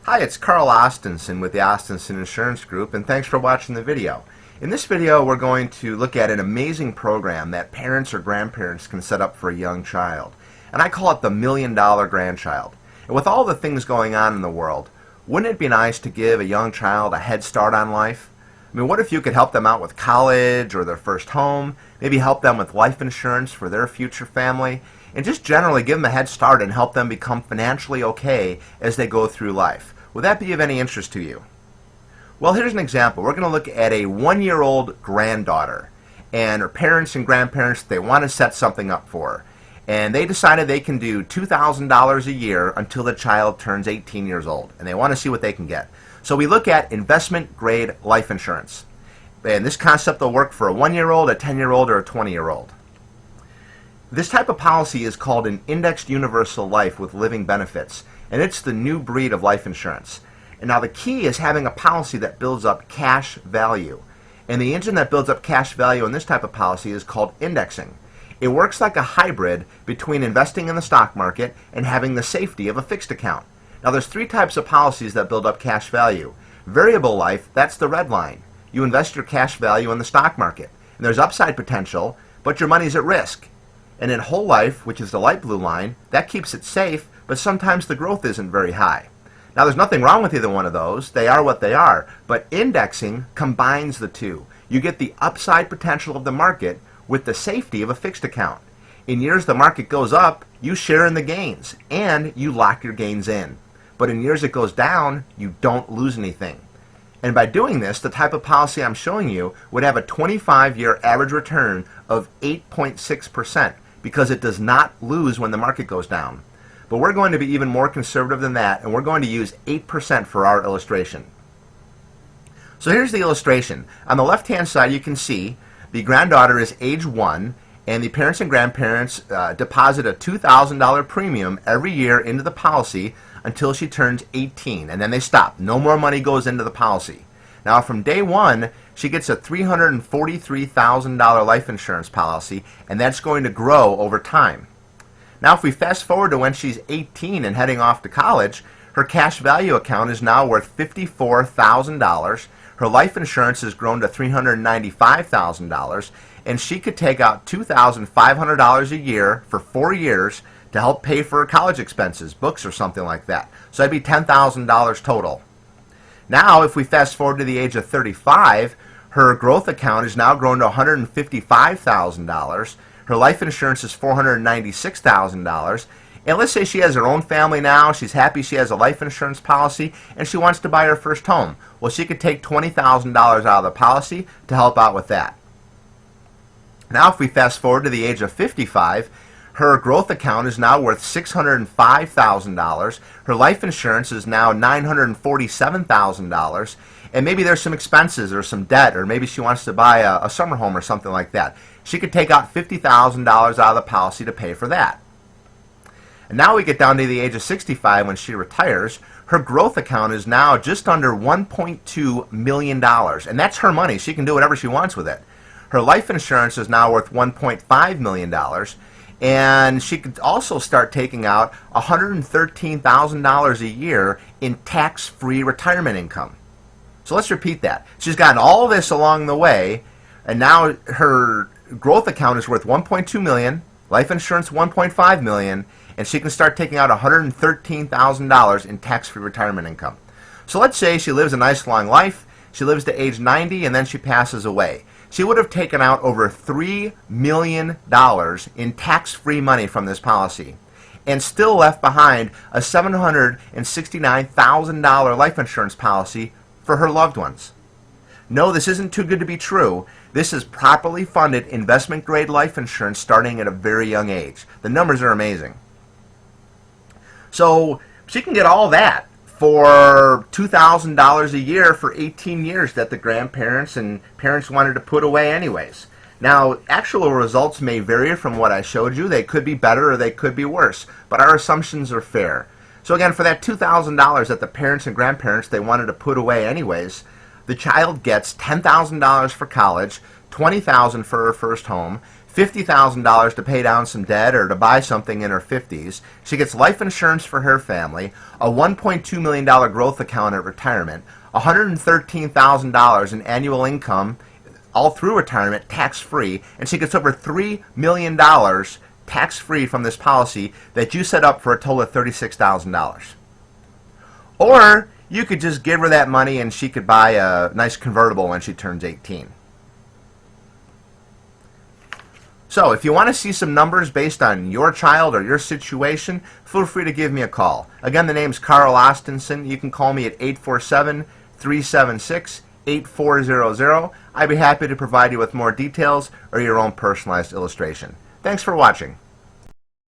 Hi, it's Carl Ostenson with the Ostenson Insurance Group, and thanks for watching the video. In this video, we're going to look at an amazing program that parents or grandparents can set up for a young child. And I call it the $1 Million Grandchild. And with all the things going on in the world, wouldn't it be nice to give a young child a head start on life? I mean, what if you could help them out with college or their first home, maybe help them with life insurance for their future family, and just generally give them a head start and help them become financially okay as they go through life. Would that be of any interest to you? Well, here's an example. We're going to look at a 1-year-old granddaughter, and her parents and grandparents, they want to set something up for her. And they decided they can do $2,000 a year until the child turns 18 years old, and they want to see what they can get. So we look at investment-grade life insurance. And this concept will work for a 1-year-old, a 10-year-old, or a 20-year-old. This type of policy is called an indexed universal life with living benefits, and it's the new breed of life insurance. And now the key is having a policy that builds up cash value. And the engine that builds up cash value in this type of policy is called indexing. It works like a hybrid between investing in the stock market and having the safety of a fixed account. Now there's 3 types of policies that build up cash value. Variable life, that's the red line. You invest your cash value in the stock market. And there's upside potential, but your money's at risk. And in whole life, which is the light blue line, that keeps it safe, but sometimes the growth isn't very high. Now there's nothing wrong with either one of those. They are what they are. But indexing combines the two. You get the upside potential of the market with the safety of a fixed account. In years the market goes up, you share in the gains, and you lock your gains in. But in years it goes down, you don't lose anything. And by doing this, the type of policy I'm showing you would have a 25-year average return of 8.6%. because it does not lose when the market goes down. But we're going to be even more conservative than that, and we're going to use 8% for our illustration. So here's the illustration. On the left-hand side, you can see the granddaughter is age 1, and the parents and grandparents deposit a $2,000 premium every year into the policy until she turns 18, and then they stop. No more money goes into the policy. Now, from day 1, she gets a $343,000 life insurance policy, and that's going to grow over time. Now, if we fast forward to when she's 18 and heading off to college, her cash value account is now worth $54,000. Her life insurance has grown to $395,000, and she could take out $2,500 a year for 4 years to help pay for her college expenses, books or something like that. So that'd be $10,000 total. Now, if we fast forward to the age of 35, her growth account is now grown to $155,000. Her life insurance is $496,000. And let's say she has her own family now, she's happy she has a life insurance policy, and she wants to buy her first home. Well, she could take $20,000 out of the policy to help out with that. Now, if we fast forward to the age of 55, her growth account is now worth $605,000. Her life insurance is now $947,000. And maybe there's some expenses or some debt, or maybe she wants to buy a summer home or something like that. She could take out $50,000 out of the policy to pay for that. And now we get down to the age of 65 when she retires. Her growth account is now just under $1.2 million. And that's her money. She can do whatever she wants with it. Her life insurance is now worth $1.5 million. And she could also start taking out $113,000 a year in tax-free retirement income. So let's repeat that. She's gotten all this along the way, and now her growth account is worth $1.2 million, life insurance $1.5 million, and she can start taking out $113,000 in tax-free retirement income. So let's say she lives a nice long life, she lives to age 90, and then she passes away. She would have taken out over $3 million in tax-free money from this policy and still left behind a $769,000 life insurance policy for her loved ones. No, this isn't too good to be true. This is properly funded investment-grade life insurance starting at a very young age. The numbers are amazing. So she can get all that for $2,000 a year for 18 years that the grandparents and parents wanted to put away anyways. Now, actual results may vary from what I showed you. They could be better or they could be worse, but our assumptions are fair. So again, for that $2,000 that the parents and grandparents they wanted to put away anyways, the child gets $10,000 for college, $20,000 for her first home, $50,000 to pay down some debt or to buy something in her 50s. She gets life insurance for her family, a $1.2 million growth account at retirement, $113,000 in annual income all through retirement, tax-free, and she gets over $3 million tax-free from this policy that you set up for a total of $36,000. Or you could just give her that money and she could buy a nice convertible when she turns 18. So if you want to see some numbers based on your child or your situation, feel free to give me a call. Again, the name's Carl Ostenson. You can call me at 847-376-8400. I'd be happy to provide you with more details or your own personalized illustration. Thanks for watching.